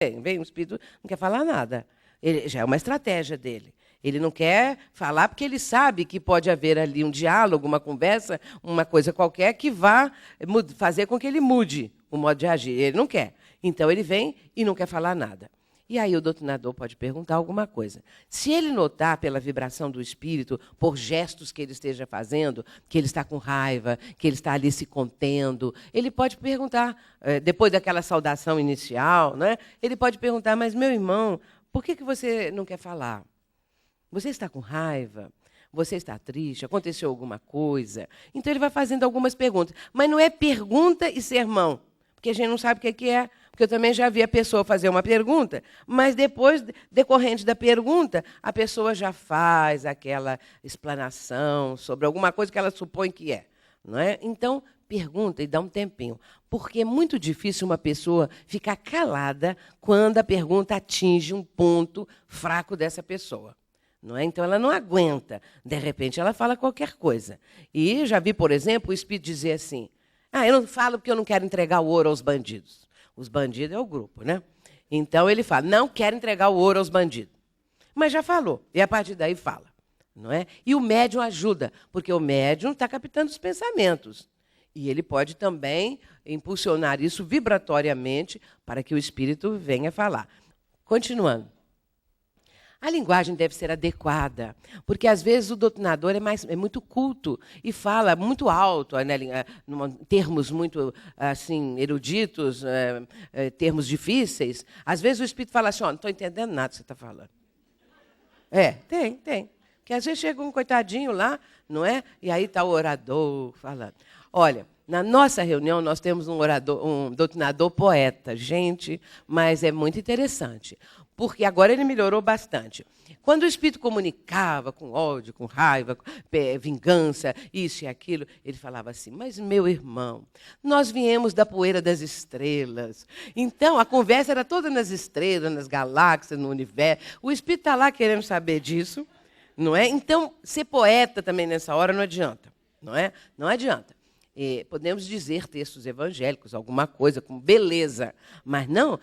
Vem, o espírito não quer falar nada. Ele, já é uma estratégia dele. Ele não quer falar porque ele sabe que pode haver ali um diálogo, uma conversa, uma coisa qualquer que vá fazer com que ele mude o modo de agir. Ele não quer. Então, ele vem e não quer falar nada. E aí o doutrinador pode perguntar alguma coisa. Se ele notar pela vibração do espírito, por gestos que ele esteja fazendo, que ele está com raiva, que ele está ali se contendo, ele pode perguntar, depois daquela saudação inicial, né, ele pode perguntar, mas, meu irmão, por que você não quer falar? Você está com raiva? Você está triste? Aconteceu alguma coisa? Então, ele vai fazendo algumas perguntas. Mas não é pergunta e sermão, porque a gente não sabe o que é. Porque eu também já vi a pessoa fazer uma pergunta, mas depois, decorrente da pergunta, a pessoa já faz aquela explanação sobre alguma coisa que ela supõe que é. Não é? Então, pergunta e dá um tempinho. Porque é muito difícil uma pessoa ficar calada quando a pergunta atinge um ponto fraco dessa pessoa. Não é? Então, ela não aguenta. De repente, ela fala qualquer coisa. E já vi, por exemplo, o espírito dizer assim, eu não falo porque eu não quero entregar o ouro aos bandidos. Os bandidos é o grupo, né? Então, ele fala, não quero entregar o ouro aos bandidos. Mas já falou, e a partir daí fala. Não é? E o médium ajuda, porque o médium está captando os pensamentos. E ele pode também impulsionar isso vibratoriamente para que o espírito venha falar. Continuando. A linguagem deve ser adequada, porque, às vezes, o doutrinador é muito culto e fala muito alto, né, termos muito assim, eruditos, termos difíceis. Às vezes, o espírito fala assim, não estou entendendo nada que você está falando. Tem. Porque, às vezes, chega um coitadinho lá, não é? E aí está o orador falando. Olha, na nossa reunião, nós temos um doutrinador poeta, gente, mas é muito interessante. Porque agora ele melhorou bastante. Quando o espírito comunicava com ódio, com raiva, vingança, isso e aquilo, ele falava assim, mas, meu irmão, nós viemos da poeira das estrelas. Então, a conversa era toda nas estrelas, nas galáxias, no universo. O espírito está lá querendo saber disso, não é? Então, ser poeta também nessa hora não adianta, não é? Não adianta. Podemos dizer textos evangélicos, alguma coisa, com beleza, mas não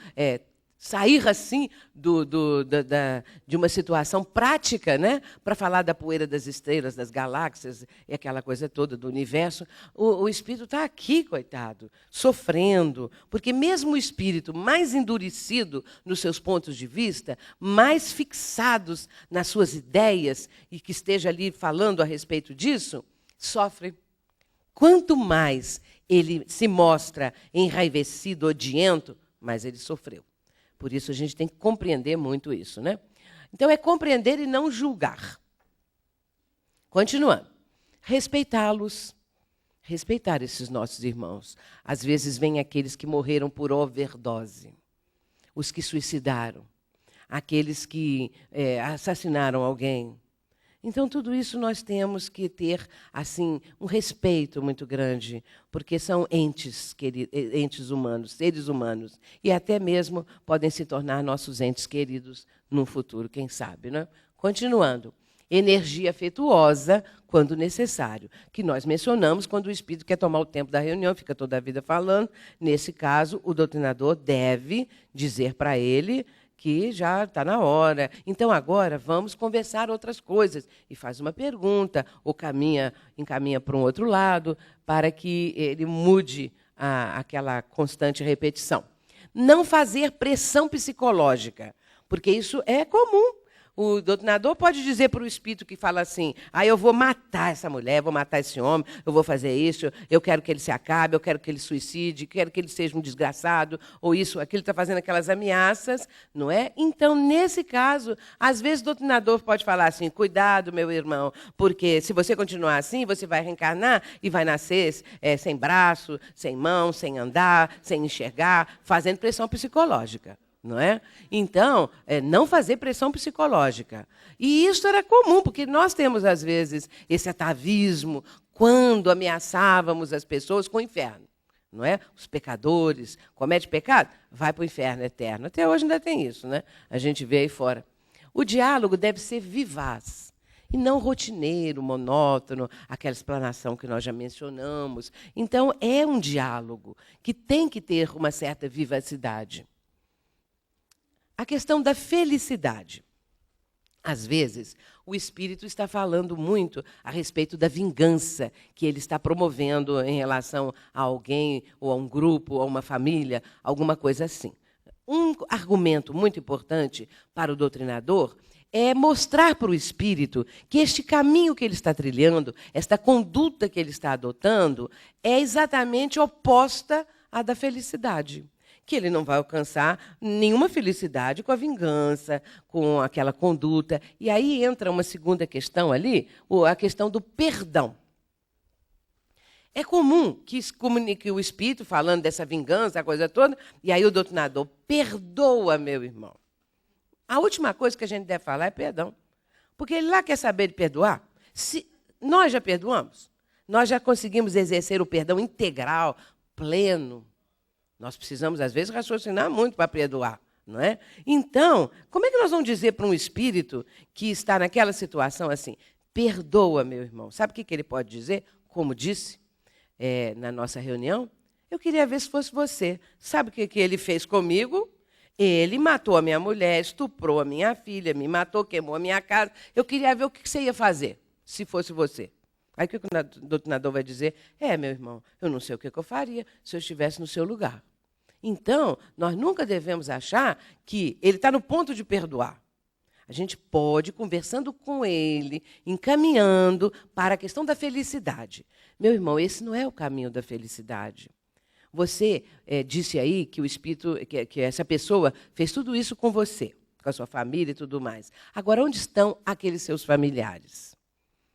sair assim de uma situação prática, né, para falar da poeira das estrelas, das galáxias e aquela coisa toda do universo. O espírito está aqui, coitado, sofrendo, porque mesmo o espírito mais endurecido nos seus pontos de vista, mais fixados nas suas ideias e que esteja ali falando a respeito disso, sofre. Quanto mais ele se mostra enraivecido, odiento, mais ele sofreu. Por isso, a gente tem que compreender muito isso, né? Então, é compreender e não julgar. Continuando. Respeitá-los. Respeitar esses nossos irmãos. Às vezes, vêm aqueles que morreram por overdose. Os que suicidaram. Aqueles que assassinaram alguém. Então, tudo isso nós temos que ter assim, um respeito muito grande, porque são entes humanos, seres humanos, e até mesmo podem se tornar nossos entes queridos no futuro, quem sabe, né? Continuando. Energia afetuosa, quando necessário, que nós mencionamos quando o espírito quer tomar o tempo da reunião, fica toda a vida falando. Nesse caso, o doutrinador deve dizer para ele que já está na hora. Então, agora, vamos conversar outras coisas. E faz uma pergunta, ou encaminha para um outro lado, para que ele mude aquela constante repetição. Não fazer pressão psicológica, porque isso é comum. O doutrinador pode dizer para o espírito que fala assim, eu vou matar essa mulher, vou matar esse homem, eu vou fazer isso, eu quero que ele se acabe, eu quero que ele suicide, quero que ele seja um desgraçado, ou isso, aquilo, está fazendo aquelas ameaças, não é? Então, nesse caso, às vezes o doutrinador pode falar assim, cuidado, meu irmão, porque se você continuar assim, você vai reencarnar e vai nascer sem braço, sem mão, sem andar, sem enxergar, fazendo pressão psicológica. Não é? Então, não fazer pressão psicológica. E isso era comum, porque nós temos, às vezes, esse atavismo quando ameaçávamos as pessoas com o inferno. Não é? Os pecadores cometem pecado, vai para o inferno eterno. Até hoje ainda tem isso, né? A gente vê aí fora. O diálogo deve ser vivaz, e não rotineiro, monótono, aquela explanação que nós já mencionamos. Então, é um diálogo que tem que ter uma certa vivacidade. A questão da felicidade. Às vezes, o espírito está falando muito a respeito da vingança que ele está promovendo em relação a alguém, ou a um grupo, ou a uma família, alguma coisa assim. Um argumento muito importante para o doutrinador é mostrar para o espírito que este caminho que ele está trilhando, esta conduta que ele está adotando, é exatamente oposta à da felicidade. Que ele não vai alcançar nenhuma felicidade com a vingança, com aquela conduta. E aí entra uma segunda questão ali, a questão do perdão. É comum que se comunique o espírito falando dessa vingança, a coisa toda, e aí o doutrinador, perdoa, meu irmão. A última coisa que a gente deve falar é perdão. Porque ele lá quer saber de perdoar. Se nós já perdoamos, nós já conseguimos exercer o perdão integral, pleno. Nós precisamos, às vezes, raciocinar muito para perdoar, não é? Então, como é que nós vamos dizer para um espírito que está naquela situação assim, perdoa, meu irmão? Sabe o que ele pode dizer? Como disse na nossa reunião, eu queria ver se fosse você. Sabe o que ele fez comigo? Ele matou a minha mulher, estuprou a minha filha, me matou, queimou a minha casa. Eu queria ver o que você ia fazer, se fosse você. Aí o que o doutrinador vai dizer? Meu irmão, eu não sei o que eu faria se eu estivesse no seu lugar. Então, nós nunca devemos achar que ele está no ponto de perdoar. A gente pode, conversando com ele, encaminhando para a questão da felicidade. Meu irmão, esse não é o caminho da felicidade. Você disse aí que o espírito, que essa pessoa fez tudo isso com você, com a sua família e tudo mais. Agora, onde estão aqueles seus familiares?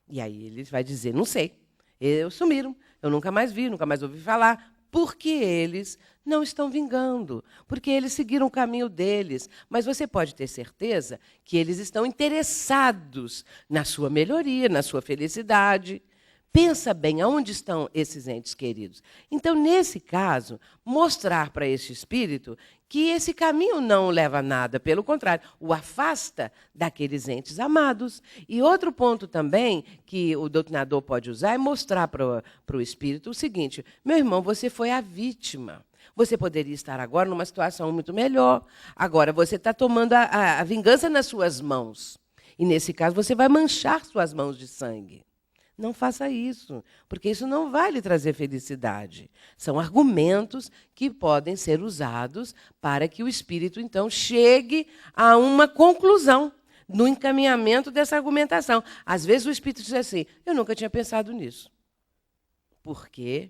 E aí ele vai dizer, não sei, eles sumiram, eu nunca mais vi, nunca mais ouvi falar, porque eles não estão vingando, porque eles seguiram o caminho deles. Mas você pode ter certeza que eles estão interessados na sua melhoria, na sua felicidade. Pensa bem, aonde estão esses entes queridos? Então, nesse caso, mostrar para este espírito que esse caminho não leva a nada, pelo contrário, o afasta daqueles entes amados. E outro ponto também que o doutrinador pode usar é mostrar para o espírito o seguinte, meu irmão, você foi a vítima. Você poderia estar agora numa situação muito melhor. Agora, você está tomando a vingança nas suas mãos. E, nesse caso, você vai manchar suas mãos de sangue. Não faça isso, porque isso não vai lhe trazer felicidade. São argumentos que podem ser usados para que o espírito, então, chegue a uma conclusão no encaminhamento dessa argumentação. Às vezes o espírito diz assim, eu nunca tinha pensado nisso. Por quê?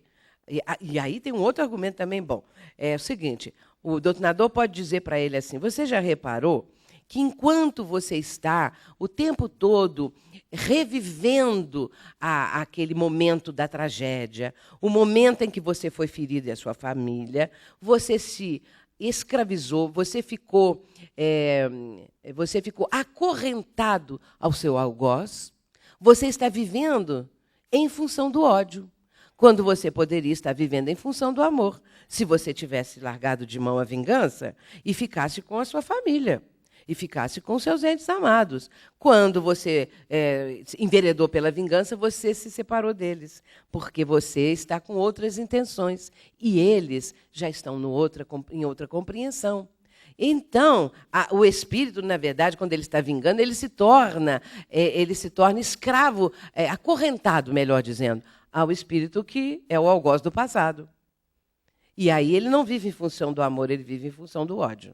E aí tem um outro argumento também bom. É o seguinte, o doutrinador pode dizer para ele assim, você já reparou que enquanto você está o tempo todo revivendo aquele momento da tragédia, o momento em que você foi ferido e a sua família, você se escravizou, você ficou acorrentado ao seu algoz, você está vivendo em função do ódio, quando você poderia estar vivendo em função do amor, se você tivesse largado de mão a vingança e ficasse com a sua família. E ficasse com seus entes amados. Quando você enveredou pela vingança, você se separou deles, porque você está com outras intenções, e eles já estão em outra compreensão. Então, o espírito, na verdade, quando ele está vingando, ele se torna escravo, acorrentado, melhor dizendo, ao espírito que é o algoz do passado. E aí ele não vive em função do amor, ele vive em função do ódio.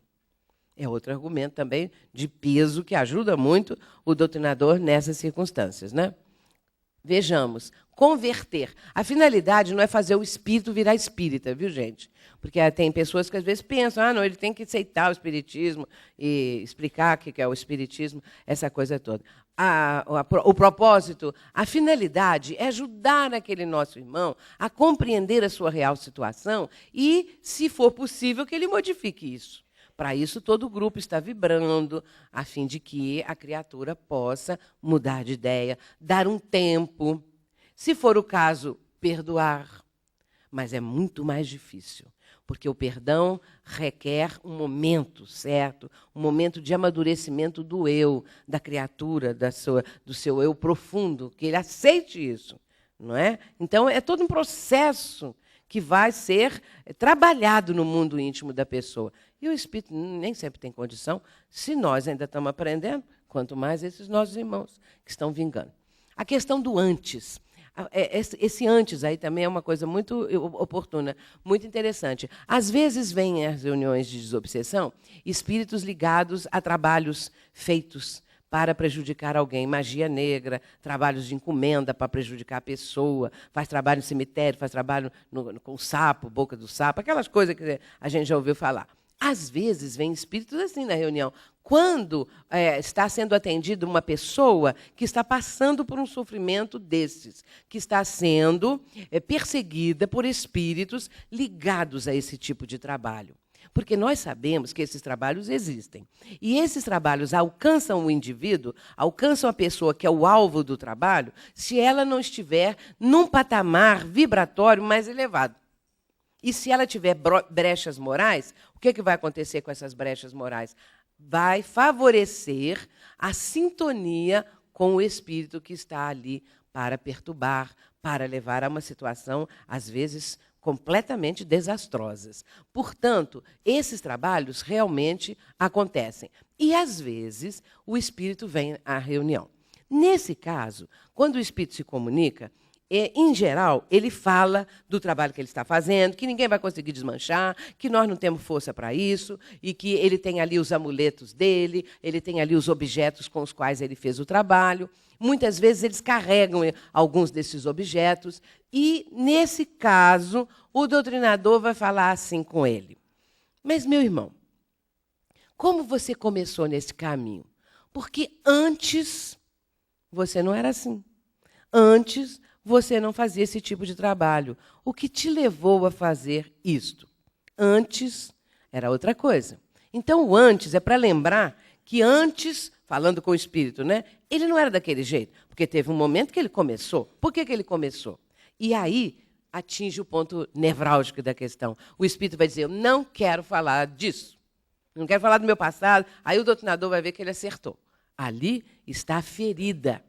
É outro argumento também de peso que ajuda muito o doutrinador nessas circunstâncias, né? Vejamos, converter. A finalidade não é fazer o espírito virar espírita, viu, gente? Porque tem pessoas que às vezes pensam, não, ele tem que aceitar o espiritismo e explicar o que é o espiritismo, essa coisa toda. O propósito, a finalidade é ajudar aquele nosso irmão a compreender a sua real situação e, se for possível, que ele modifique isso. Para isso, todo o grupo está vibrando, a fim de que a criatura possa mudar de ideia, dar um tempo. Se for o caso, perdoar. Mas é muito mais difícil, porque o perdão requer um momento certo, um momento de amadurecimento do eu, da criatura, do seu eu profundo, que ele aceite isso, não é? Então, é todo um processo que vai ser trabalhado no mundo íntimo da pessoa. E o espírito nem sempre tem condição, se nós ainda estamos aprendendo, quanto mais esses nossos irmãos que estão vingando. A questão do antes. Esse antes aí também é uma coisa muito oportuna, muito interessante. Às vezes vêm às reuniões de desobsessão espíritos ligados a trabalhos feitos para prejudicar alguém, magia negra, trabalhos de encomenda para prejudicar a pessoa, faz trabalho no cemitério, faz trabalho com o sapo, boca do sapo, aquelas coisas que a gente já ouviu falar. Às vezes vem espíritos assim na reunião. Quando está sendo atendida uma pessoa que está passando por um sofrimento desses, que está sendo perseguida por espíritos ligados a esse tipo de trabalho. Porque nós sabemos que esses trabalhos existem. E esses trabalhos alcançam o indivíduo, alcançam a pessoa que é o alvo do trabalho, se ela não estiver num patamar vibratório mais elevado. E se ela tiver brechas morais, o que vai acontecer com essas brechas morais? Vai favorecer a sintonia com o espírito que está ali para perturbar, para levar a uma situação, às vezes, completamente desastrosas. Portanto, esses trabalhos realmente acontecem. E, às vezes, o espírito vem à reunião. Nesse caso, quando o espírito se comunica, em geral, ele fala do trabalho que ele está fazendo, que ninguém vai conseguir desmanchar, que nós não temos força para isso, e que ele tem ali os amuletos dele, ele tem ali os objetos com os quais ele fez o trabalho. Muitas vezes eles carregam alguns desses objetos, e, nesse caso, o doutrinador vai falar assim com ele. Mas, meu irmão, como você começou nesse caminho? Porque antes você não era assim. Antes você não fazia esse tipo de trabalho. O que te levou a fazer isto? Antes era outra coisa. Então, o antes é para lembrar que antes, falando com o espírito, né, ele não era daquele jeito, porque teve um momento que ele começou. Por que ele começou? E aí atinge o ponto nevrálgico da questão. O espírito vai dizer, eu não quero falar disso. Não quero falar do meu passado. Aí o doutrinador vai ver que ele acertou. Ali está a ferida,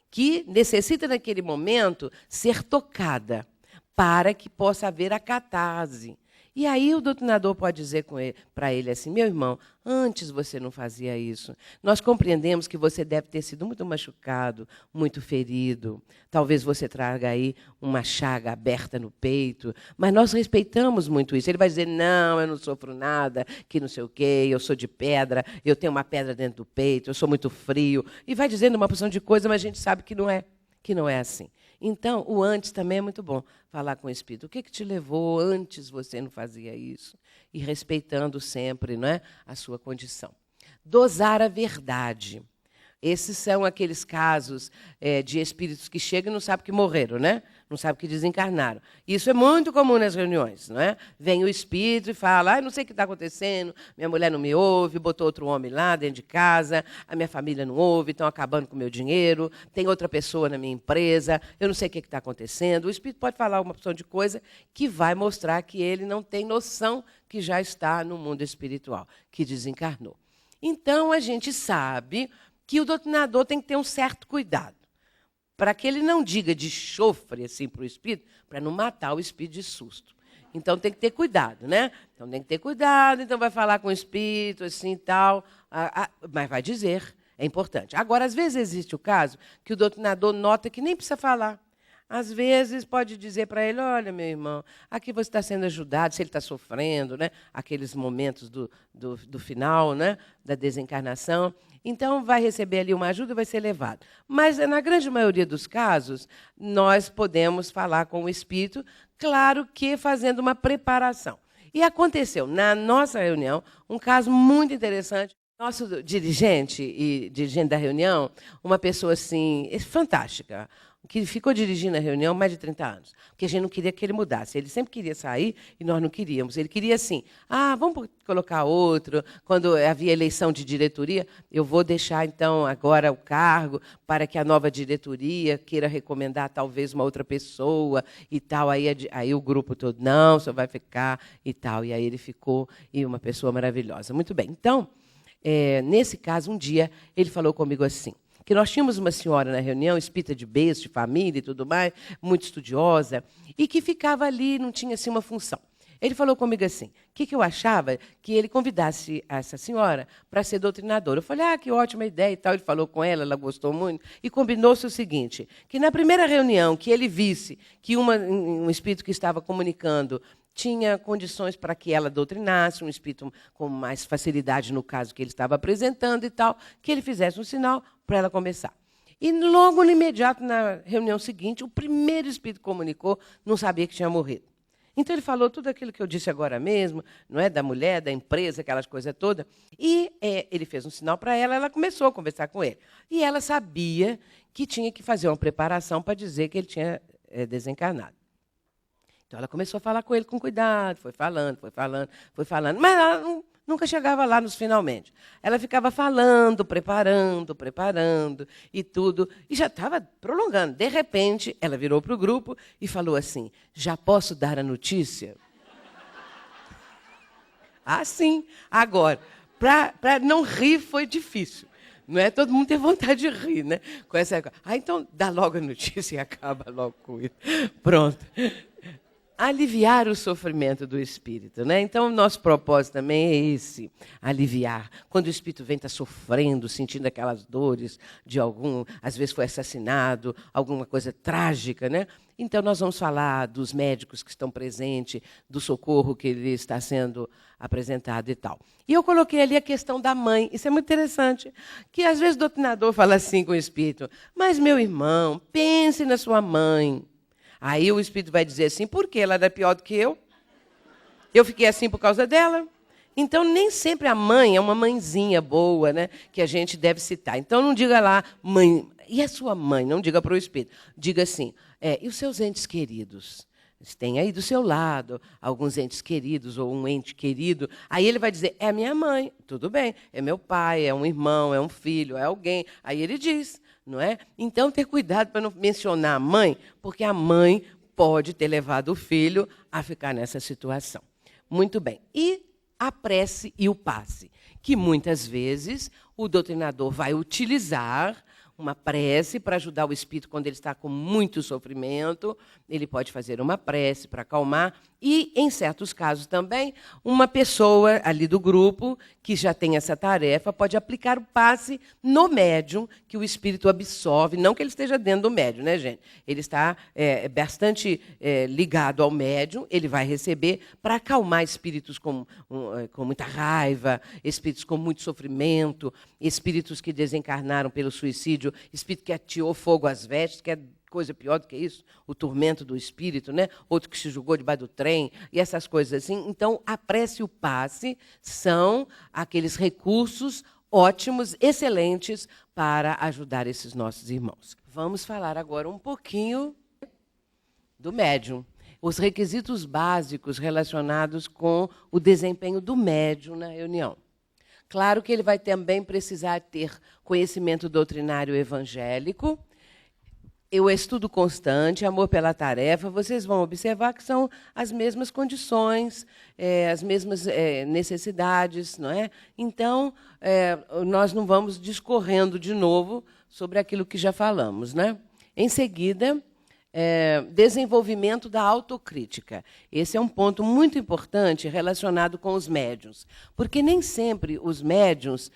que necessita, naquele momento, ser tocada, para que possa haver a catarse. E aí o doutrinador pode dizer para ele assim, meu irmão, antes você não fazia isso. Nós compreendemos que você deve ter sido muito machucado, muito ferido. Talvez você traga aí uma chaga aberta no peito, mas nós respeitamos muito isso. Ele vai dizer, não, eu não sofro nada, que não sei o quê, eu sou de pedra, eu tenho uma pedra dentro do peito, eu sou muito frio. E vai dizendo uma porção de coisa, mas a gente sabe que não é assim. Então, o antes também é muito bom, falar com o espírito. O que te levou antes você não fazia isso? E respeitando sempre, não é, a sua condição. Dosar a verdade. Esses são aqueles casos de espíritos que chegam e não sabem que morreram, né? Não sabem que desencarnaram. Isso é muito comum nas reuniões, não é? Vem o espírito e fala, não sei o que está acontecendo, minha mulher não me ouve, botou outro homem lá dentro de casa, a minha família não ouve, estão acabando com o meu dinheiro, tem outra pessoa na minha empresa, eu não sei o que está acontecendo. O espírito pode falar uma porção de coisa que vai mostrar que ele não tem noção que já está no mundo espiritual, que desencarnou. Então, a gente sabe que o doutrinador tem que ter um certo cuidado, para que ele não diga de chofre assim, para o espírito, para não matar o espírito de susto. Então, tem que ter cuidado, né? Então, tem que ter cuidado, então vai falar com o espírito, assim, tal, mas vai dizer, é importante. Agora, às vezes existe o caso que o doutrinador nota que nem precisa falar. Às vezes pode dizer para ele, olha, meu irmão, aqui você está sendo ajudado, se ele está sofrendo, né? Aqueles momentos do final, né? Da desencarnação. Então, vai receber ali uma ajuda e vai ser levado. Mas, na grande maioria dos casos, nós podemos falar com o espírito, claro que fazendo uma preparação. E aconteceu, na nossa reunião, um caso muito interessante. Nosso dirigente da reunião, uma pessoa assim, fantástica, que ficou dirigindo a reunião há mais de 30 anos, porque a gente não queria que ele mudasse. Ele sempre queria sair e nós não queríamos. Ele queria assim, vamos colocar outro. Quando havia eleição de diretoria, eu vou deixar, então, agora o cargo para que a nova diretoria queira recomendar talvez uma outra pessoa e tal. Aí o grupo todo, não, só vai ficar e tal. E aí ele ficou, e uma pessoa maravilhosa. Muito bem. Então, nesse caso, um dia, ele falou comigo assim, que nós tínhamos uma senhora na reunião, espírita de berço, de família e tudo mais, muito estudiosa, e que ficava ali, não tinha assim, uma função. Ele falou comigo assim, o que eu achava que ele convidasse essa senhora para ser doutrinadora. Eu falei, que ótima ideia e tal. Ele falou com ela gostou muito, e combinou-se o seguinte, que na primeira reunião que ele visse que um espírito que estava comunicando tinha condições para que ela doutrinasse, um espírito com mais facilidade no caso que ele estava apresentando e tal, que ele fizesse um sinal para ela começar. E logo no imediato, na reunião seguinte, o primeiro espírito que comunicou não sabia que tinha morrido. Então ele falou tudo aquilo que eu disse agora mesmo, não é, da mulher, da empresa, aquelas coisas todas. E ele fez um sinal para ela, ela começou a conversar com ele. E ela sabia que tinha que fazer uma preparação para dizer que ele tinha desencarnado. Então ela começou a falar com ele com cuidado, foi falando, mas ela nunca chegava lá nos finalmente. Ela ficava falando, preparando e tudo, e já estava prolongando. De repente, ela virou para o grupo e falou assim, já posso dar a notícia? Sim. Agora, para não rir foi difícil. Não é? Todo mundo tem vontade de rir, né? Com essa... então dá logo a notícia e acaba logo com isso. Pronto. Aliviar o sofrimento do espírito, né? Então, o nosso propósito também é esse, aliviar. Quando o espírito vem estar sofrendo, sentindo aquelas dores de às vezes foi assassinado, alguma coisa trágica, né? Então, nós vamos falar dos médicos que estão presentes, do socorro que ele está sendo apresentado e tal. E eu coloquei ali a questão da mãe. Isso é muito interessante, que às vezes o doutrinador fala assim com o espírito, mas, meu irmão, pense na sua mãe. Aí o espírito vai dizer assim, por quê? Ela era pior do que eu? Eu fiquei assim por causa dela? Então, nem sempre a mãe é uma mãezinha boa, né, que a gente deve citar. Então, não diga lá, mãe, e a sua mãe? Não diga para o espírito. Diga assim, e os seus entes queridos? Tem aí do seu lado alguns entes queridos ou um ente querido. Aí ele vai dizer, é a minha mãe. Tudo bem, é meu pai, é um irmão, é um filho, é alguém. Aí ele diz... Não é? Então, ter cuidado para não mencionar a mãe, porque a mãe pode ter levado o filho a ficar nessa situação. Muito bem. E a prece e o passe, que muitas vezes o doutrinador vai utilizar uma prece para ajudar o espírito quando ele está com muito sofrimento, ele pode fazer uma prece para acalmar, e, em certos casos também, uma pessoa ali do grupo, que já tem essa tarefa, pode aplicar o passe no médium, que o espírito absorve, não que ele esteja dentro do médium, né, gente? Ele está bastante ligado ao médium, ele vai receber para acalmar espíritos com muita raiva, espíritos com muito sofrimento, espíritos que desencarnaram pelo suicídio, espírito que ateou fogo às vestes, que é coisa pior do que isso, o tormento do espírito, né? Outro que se jogou debaixo do trem, e essas coisas assim. Então, a prece e o passe são aqueles recursos ótimos, excelentes, para ajudar esses nossos irmãos. Vamos falar agora um pouquinho do médium. Os requisitos básicos relacionados com o desempenho do médium na reunião. Claro que ele vai também precisar ter conhecimento doutrinário evangélico, o estudo constante, amor pela tarefa, vocês vão observar que são as mesmas condições, as mesmas necessidades, não é? Então, nós não vamos discorrendo de novo sobre aquilo que já falamos, né? Em seguida, desenvolvimento da autocrítica. Esse é um ponto muito importante relacionado com os médiuns, porque nem sempre os médiuns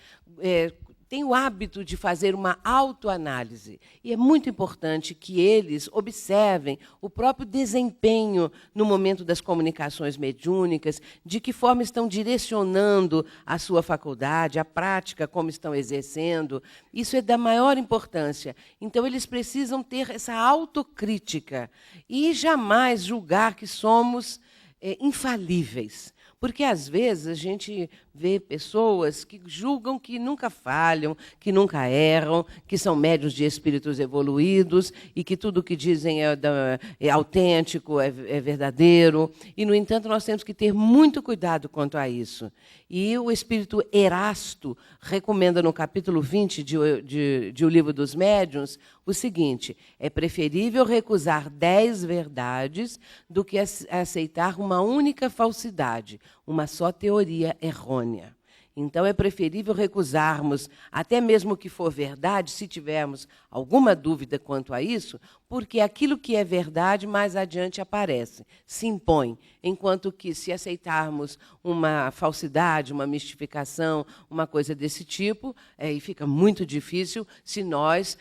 têm o hábito de fazer uma autoanálise. E é muito importante que eles observem o próprio desempenho no momento das comunicações mediúnicas, de que forma estão direcionando a sua faculdade, a prática, como estão exercendo. Isso é da maior importância. Então, eles precisam ter essa autocrítica e jamais julgar que somos infalíveis. Porque, às vezes, a gente vê pessoas que julgam que nunca falham, que nunca erram, que são médiuns de espíritos evoluídos e que tudo o que dizem é autêntico, é verdadeiro. E, no entanto, nós temos que ter muito cuidado quanto a isso. E o espírito Erasto recomenda, no capítulo 20 de O Livro dos Médiuns, o seguinte: é preferível recusar 10 verdades do que aceitar uma única falsidade, uma só teoria errônea. Então, é preferível recusarmos, até mesmo o que for verdade, se tivermos alguma dúvida quanto a isso, porque aquilo que é verdade, mais adiante aparece, se impõe. Enquanto que, se aceitarmos uma falsidade, uma mistificação, uma coisa desse tipo, e fica muito difícil se nós,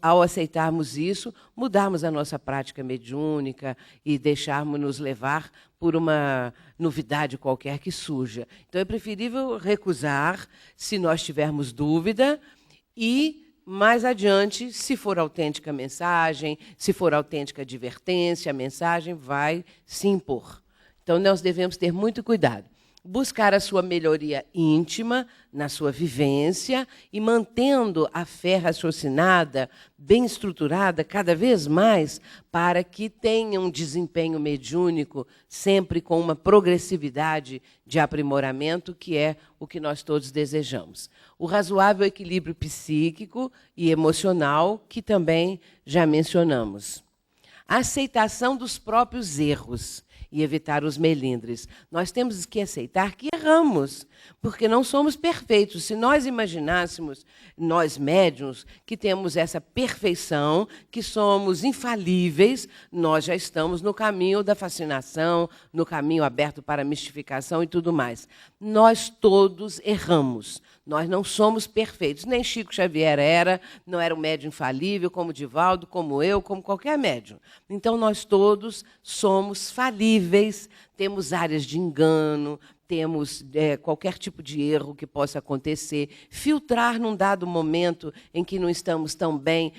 ao aceitarmos isso, mudarmos a nossa prática mediúnica e deixarmos-nos levar por uma novidade qualquer que surja. Então, é preferível recusar, se nós tivermos dúvida, e, mais adiante, se for autêntica a mensagem, se for autêntica a advertência, a mensagem vai se impor. Então, nós devemos ter muito cuidado. Buscar a sua melhoria íntima na sua vivência e mantendo a fé raciocinada, bem estruturada, cada vez mais, para que tenha um desempenho mediúnico sempre com uma progressividade de aprimoramento, que é o que nós todos desejamos. O razoável equilíbrio psíquico e emocional, que também já mencionamos. A aceitação dos próprios erros e evitar os melindres. Nós temos que aceitar que erramos, porque não somos perfeitos. Se nós imaginássemos, nós médiuns, que temos essa perfeição, que somos infalíveis, nós já estamos no caminho da fascinação, no caminho aberto para a mistificação e tudo mais. Nós todos erramos. Nós não somos perfeitos. Nem Chico Xavier era, não era um médium infalível, como Divaldo, como eu, como qualquer médium. Então, nós todos somos falíveis, temos áreas de engano, temos qualquer tipo de erro que possa acontecer, filtrar num dado momento em que não estamos tão bem,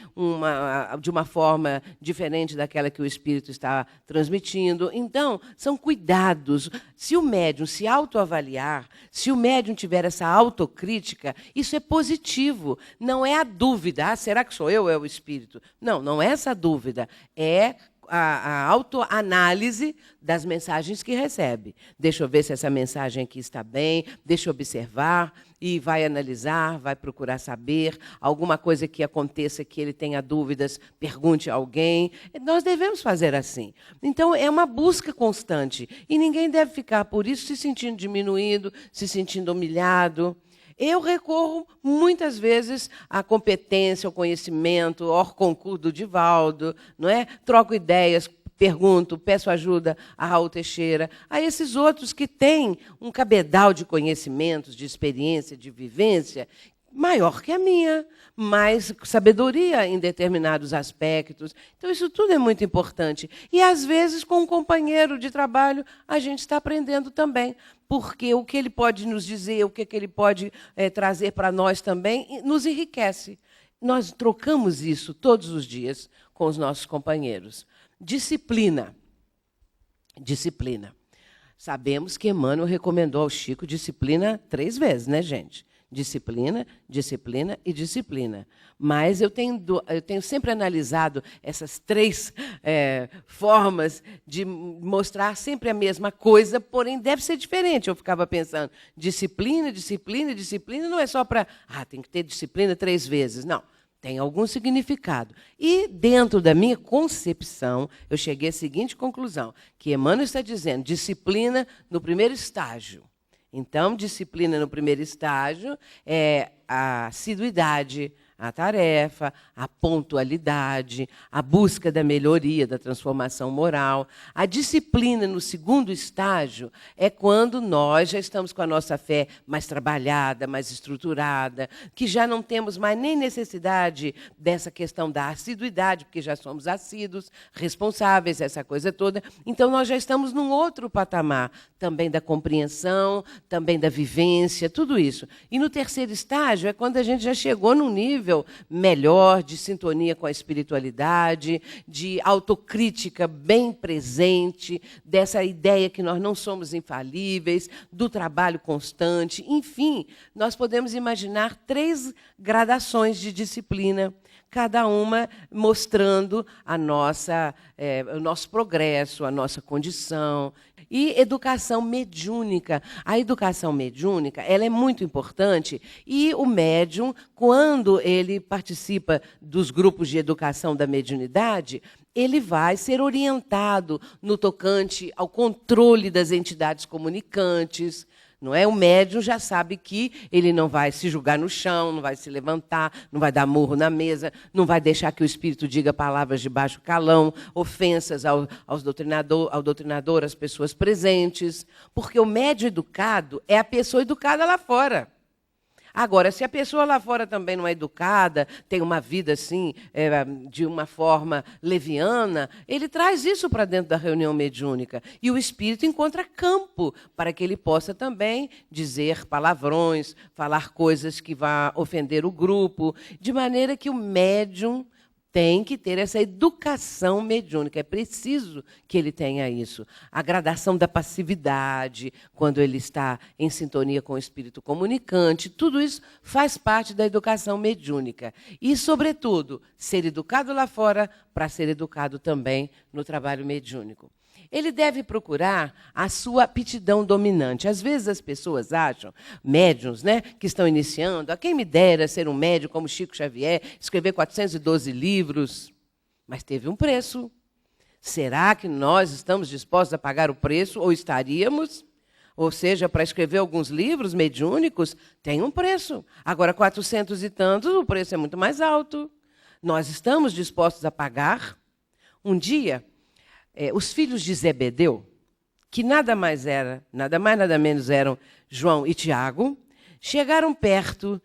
de uma forma diferente daquela que o espírito está transmitindo. Então, são cuidados. Se o médium se autoavaliar, se o médium tiver essa autocrítica, isso é positivo. Não é a dúvida, será que sou eu ou é o espírito? Não, não é essa a dúvida. É a autoanálise das mensagens que recebe. Deixa eu ver se essa mensagem aqui está bem, deixa eu observar, e vai analisar, vai procurar saber. Alguma coisa que aconteça que ele tenha dúvidas, pergunte a alguém. Nós devemos fazer assim. Então, é uma busca constante. E ninguém deve ficar, por isso, se sentindo diminuído, se sentindo humilhado. Eu recorro, muitas vezes, à competência, ao conhecimento, ao concurso do Divaldo, não é? Troco ideias, pergunto, peço ajuda a Raul Teixeira, a esses outros que têm um cabedal de conhecimentos, de experiência, de vivência, maior que a minha, mais sabedoria em determinados aspectos. Então, isso tudo é muito importante. E, às vezes, com um companheiro de trabalho, a gente está aprendendo também, porque o que ele pode nos dizer, o que ele pode trazer para nós também, nos enriquece. Nós trocamos isso todos os dias com os nossos companheiros. Disciplina. Disciplina. Sabemos que Emmanuel recomendou ao Chico disciplina 3 vezes, né, gente? Disciplina, disciplina e disciplina. Mas eu tenho sempre analisado essas 3 formas de mostrar sempre a mesma coisa, porém deve ser diferente. Eu ficava pensando, disciplina, disciplina, disciplina, não é só para... tem que ter disciplina 3 vezes. Não, tem algum significado. E, dentro da minha concepção, eu cheguei à seguinte conclusão, que Emmanuel está dizendo disciplina no primeiro estágio. Então, disciplina no primeiro estágio é a assiduidade, a tarefa, a pontualidade, a busca da melhoria, da transformação moral. A disciplina no segundo estágio é quando nós já estamos com a nossa fé mais trabalhada, mais estruturada, que já não temos mais nem necessidade dessa questão da assiduidade, porque já somos assíduos, responsáveis, essa coisa toda. Então, nós já estamos num outro patamar, também da compreensão, também da vivência, tudo isso. E no terceiro estágio é quando a gente já chegou num nível melhor, de sintonia com a espiritualidade, de autocrítica bem presente, dessa ideia que nós não somos infalíveis, do trabalho constante. Enfim, nós podemos imaginar 3 gradações de disciplina, cada uma mostrando o nosso progresso, a nossa condição. E educação mediúnica. A educação mediúnica ela é muito importante e o médium, quando ele participa dos grupos de educação da mediunidade, ele vai ser orientado no tocante ao controle das entidades comunicantes, Não é? O médium já sabe que ele não vai se jogar no chão, não vai se levantar, não vai dar murro na mesa, não vai deixar que o espírito diga palavras de baixo calão, ofensas ao doutrinador, às pessoas presentes. Porque o médium educado é a pessoa educada lá fora. Agora, se a pessoa lá fora também não é educada, tem uma vida assim, de uma forma leviana, ele traz isso para dentro da reunião mediúnica. E o espírito encontra campo para que ele possa também dizer palavrões, falar coisas que vá ofender o grupo, de maneira que o médium tem que ter essa educação mediúnica. É preciso que ele tenha isso. A gradação da passividade, quando ele está em sintonia com o espírito comunicante, tudo isso faz parte da educação mediúnica. E, sobretudo, ser educado lá fora para ser educado também no trabalho mediúnico. Ele deve procurar a sua aptidão dominante. Às vezes as pessoas acham, médiuns, né, que estão iniciando, a quem me dera ser um médium como Chico Xavier, escrever 412 livros, mas teve um preço. Será que nós estamos dispostos a pagar o preço, ou estaríamos? Ou seja, para escrever alguns livros mediúnicos, tem um preço. Agora, 400 e tantos, o preço é muito mais alto. Nós estamos dispostos a pagar? Um dia, os filhos de Zebedeu, que nada mais, nada menos eram João e Tiago, chegaram perto,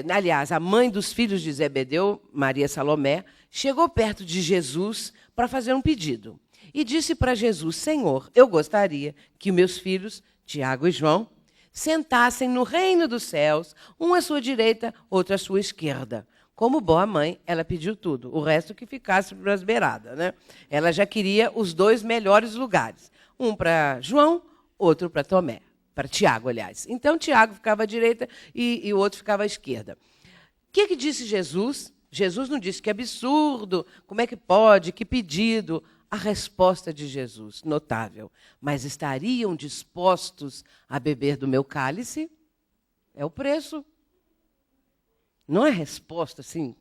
aliás, a mãe dos filhos de Zebedeu, Maria Salomé, chegou perto de Jesus para fazer um pedido. E disse para Jesus: Senhor, eu gostaria que meus filhos, Tiago e João, sentassem no reino dos céus, um à sua direita, outro à sua esquerda. Como boa mãe, ela pediu tudo, o resto que ficasse para as beiradas, né? Ela já queria os dois melhores lugares, um para João, outro para Tomé, para Tiago, aliás. Então, Tiago ficava à direita e o outro ficava à esquerda. O que disse Jesus? Jesus não disse: que absurdo, como é que pode, que pedido. A resposta de Jesus, notável: mas estariam dispostos a beber do meu cálice? É o preço. Não é resposta assim?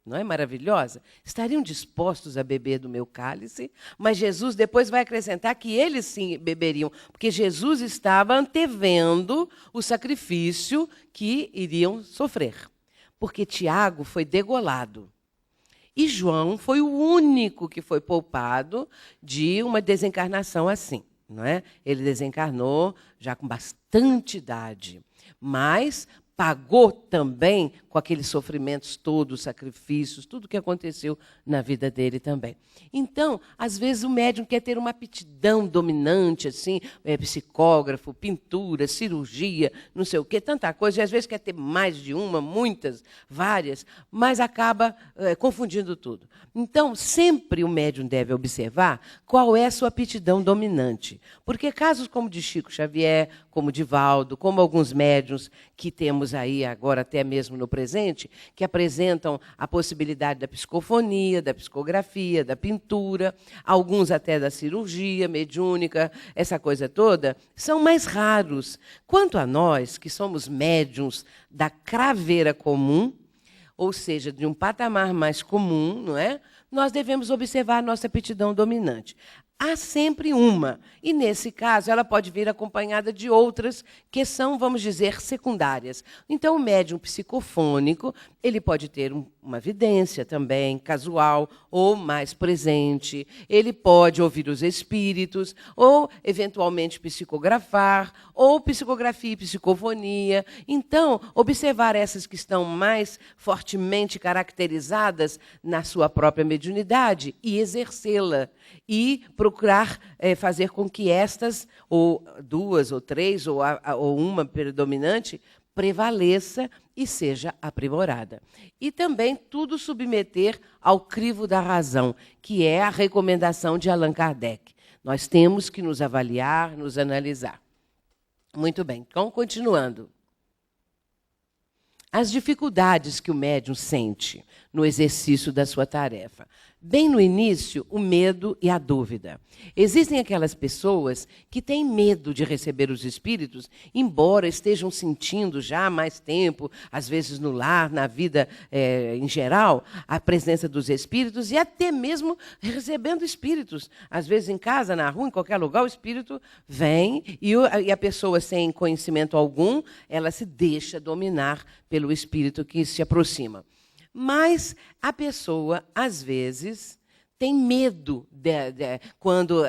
Não é maravilhosa? Estariam dispostos a beber do meu cálice? Mas Jesus depois vai acrescentar que eles sim beberiam, porque Jesus estava antevendo o sacrifício que iriam sofrer. Porque Tiago foi degolado. E João foi o único que foi poupado de uma desencarnação assim. Não é? Ele desencarnou já com bastante idade, mas pagou também com aqueles sofrimentos todos, sacrifícios, tudo o que aconteceu na vida dele também. Então, às vezes o médium quer ter uma aptidão dominante, assim, psicógrafo, pintura, cirurgia, não sei o quê, tanta coisa, e às vezes quer ter mais de uma, muitas, várias, mas acaba confundindo tudo. Então, sempre o médium deve observar qual é a sua aptidão dominante. Porque casos como de Chico Xavier, como de Valdo, como alguns médiuns que temos aí agora até mesmo no presente, que apresentam a possibilidade da psicofonia, da psicografia, da pintura, alguns até da cirurgia mediúnica, essa coisa toda, são mais raros. Quanto a nós, que somos médiuns da craveira comum, ou seja, de um patamar mais comum, não é? Nós devemos observar a nossa aptidão dominante. Há sempre uma, e nesse caso ela pode vir acompanhada de outras que são, vamos dizer, secundárias. Então o médium psicofônico, ele pode ter uma vidência também, casual ou mais presente, ele pode ouvir os espíritos, ou eventualmente psicografar, ou psicografia e psicofonia. Então, observar essas que estão mais fortemente caracterizadas na sua própria mediunidade e exercê-la, e procurar fazer com que estas, ou duas, ou três, ou uma predominante, prevaleça e seja aprimorada. E também tudo submeter ao crivo da razão, que é a recomendação de Allan Kardec. Nós temos que nos avaliar, nos analisar. Muito bem, então, continuando. As dificuldades que o médium sente no exercício da sua tarefa. bem no início, o medo e a dúvida. Existem aquelas pessoas que têm medo de receber os espíritos, embora estejam sentindo já há mais tempo, às vezes no lar, na vida em geral, a presença dos espíritos e até mesmo recebendo espíritos. Às vezes em casa, na rua, em qualquer lugar, o espírito vem e a pessoa sem conhecimento algum, ela se deixa dominar pelo espírito que se aproxima. Mas a pessoa, às vezes, tem medo quando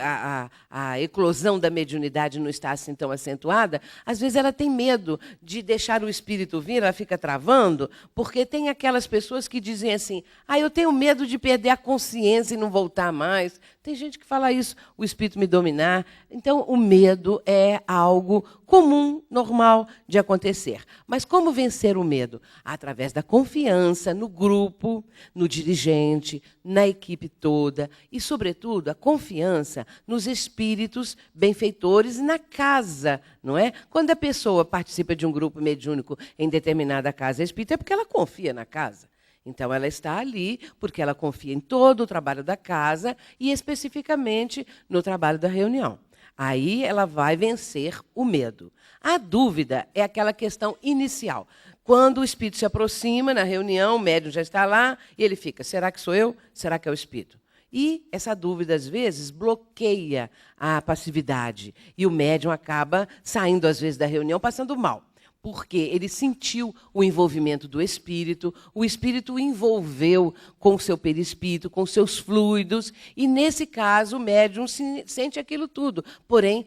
a eclosão da mediunidade não está assim tão acentuada, às vezes ela tem medo de deixar o espírito vir, ela fica travando, porque tem aquelas pessoas que dizem assim, eu tenho medo de perder a consciência e não voltar mais. Tem gente que fala isso, o espírito me dominar. Então, o medo é algo comum, normal de acontecer. Mas como vencer o medo? Através da confiança no grupo, no dirigente, na equipe toda e, sobretudo, a confiança nos espíritos benfeitores na casa, não é? Quando a pessoa participa de um grupo mediúnico em determinada casa espírita, é porque ela confia na casa. Então, ela está ali porque ela confia em todo o trabalho da casa e, especificamente, no trabalho da reunião. Aí ela vai vencer o medo. A dúvida é aquela questão inicial. Quando o espírito se aproxima na reunião, o médium já está lá e ele fica, será que sou eu? Será que é o espírito? E essa dúvida, às vezes, bloqueia a passividade. E o médium acaba saindo, às vezes, da reunião passando mal. Porque ele sentiu o envolvimento do espírito, o espírito o envolveu com o seu perispírito, com seus fluidos, e, nesse caso, o médium sente aquilo tudo. Porém,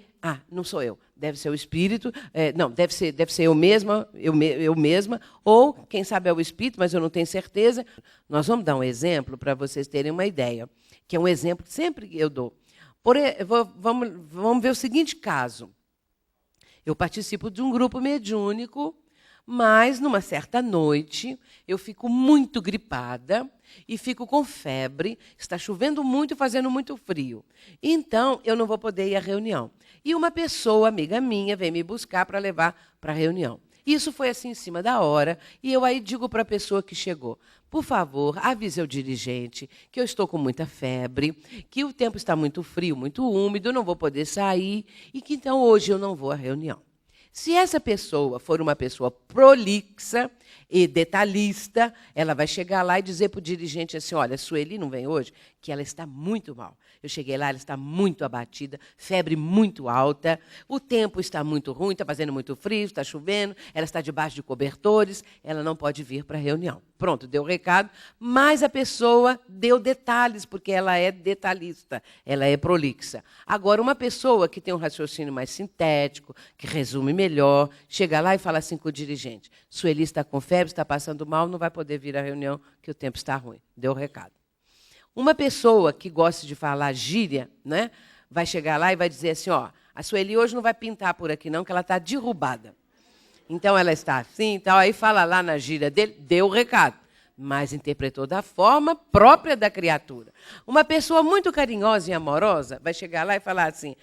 não sou eu, deve ser o espírito, não, deve ser eu mesma, eu mesma, ou, quem sabe, é o espírito, mas eu não tenho certeza. Nós vamos dar um exemplo para vocês terem uma ideia, que é um exemplo que sempre eu dou. Vamos ver o seguinte caso. Eu participo de um grupo mediúnico, mas, numa certa noite, eu fico muito gripada e fico com febre, está chovendo muito e fazendo muito frio. Então, eu não vou poder ir à reunião. E uma pessoa, amiga minha, vem me buscar para levar para a reunião. Isso foi assim em cima da hora, e eu aí digo para a pessoa que chegou, por favor, avise ao dirigente que eu estou com muita febre, que o tempo está muito frio, muito úmido, eu não vou poder sair, e que então hoje eu não vou à reunião. Se essa pessoa for uma pessoa prolixa e detalhista, ela vai chegar lá e dizer para o dirigente assim, olha, a Sueli não vem hoje, que ela está muito mal. Eu cheguei lá, ela está muito abatida, febre muito alta, o tempo está muito ruim, está fazendo muito frio, está chovendo, ela está debaixo de cobertores, ela não pode vir para a reunião. Pronto, deu o recado, mas a pessoa deu detalhes, porque ela é detalhista, ela é prolixa. Agora, uma pessoa que tem um raciocínio mais sintético, que resume melhor, chega lá e fala assim com o dirigente, Sueli está com febre, está passando mal, não vai poder vir à reunião, que o tempo está ruim. Deu o recado. Uma pessoa que gosta de falar gíria, né, vai chegar lá e vai dizer assim, a Sueli hoje não vai pintar por aqui não, que ela está derrubada. Então, ela está assim, tal, aí fala lá na gíria dele, deu o recado, mas interpretou da forma própria da criatura. Uma pessoa muito carinhosa e amorosa vai chegar lá e falar assim,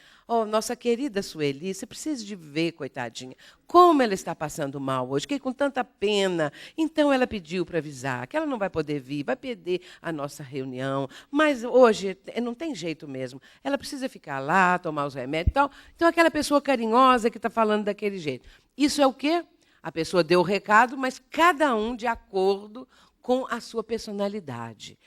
nossa querida Sueli, você precisa de ver, coitadinha, como ela está passando mal hoje, fiquei com tanta pena. Então, ela pediu para avisar que ela não vai poder vir, vai perder a nossa reunião, mas hoje não tem jeito mesmo. Ela precisa ficar lá, tomar os remédios e tal. Então, aquela pessoa carinhosa que está falando daquele jeito. Isso é o quê? A pessoa deu o recado, mas cada um de acordo com a sua personalidade.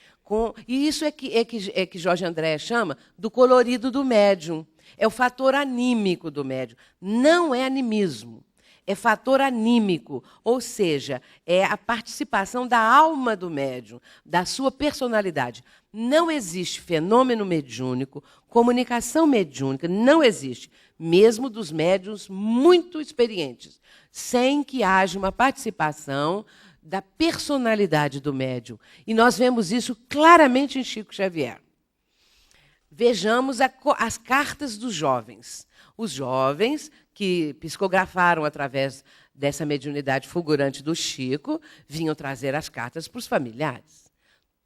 E isso é que Jorge André chama do colorido do médium. É o fator anímico do médium. Não é animismo. É fator anímico, ou seja, é a participação da alma do médium, da sua personalidade. Não existe fenômeno mediúnico, comunicação mediúnica, não existe, mesmo dos médiuns muito experientes, sem que haja uma participação da personalidade do médium. E nós vemos isso claramente em Chico Xavier. Vejamos as cartas dos jovens. Os jovens que psicografaram através dessa mediunidade fulgurante do Chico vinham trazer as cartas para os familiares.